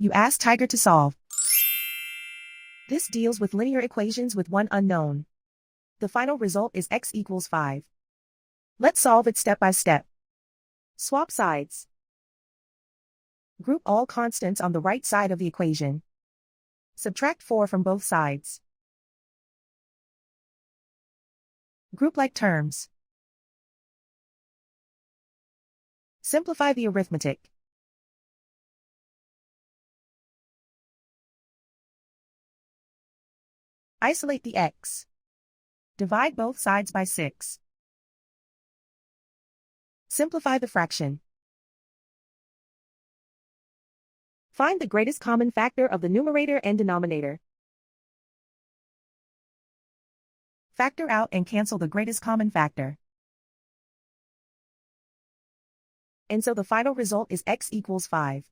You ask Tiger to solve. This deals with linear equations with one unknown. The final result is x equals 5. Let's solve it step by step. Swap sides. Group all constants on the right side of the equation. Subtract 4 from both sides. Group like terms. Simplify the arithmetic. Isolate the x. Divide both sides by 6. Simplify the fraction. Find the greatest common factor of the numerator and denominator. Factor out and cancel the greatest common factor. And so the final result is x equals 5.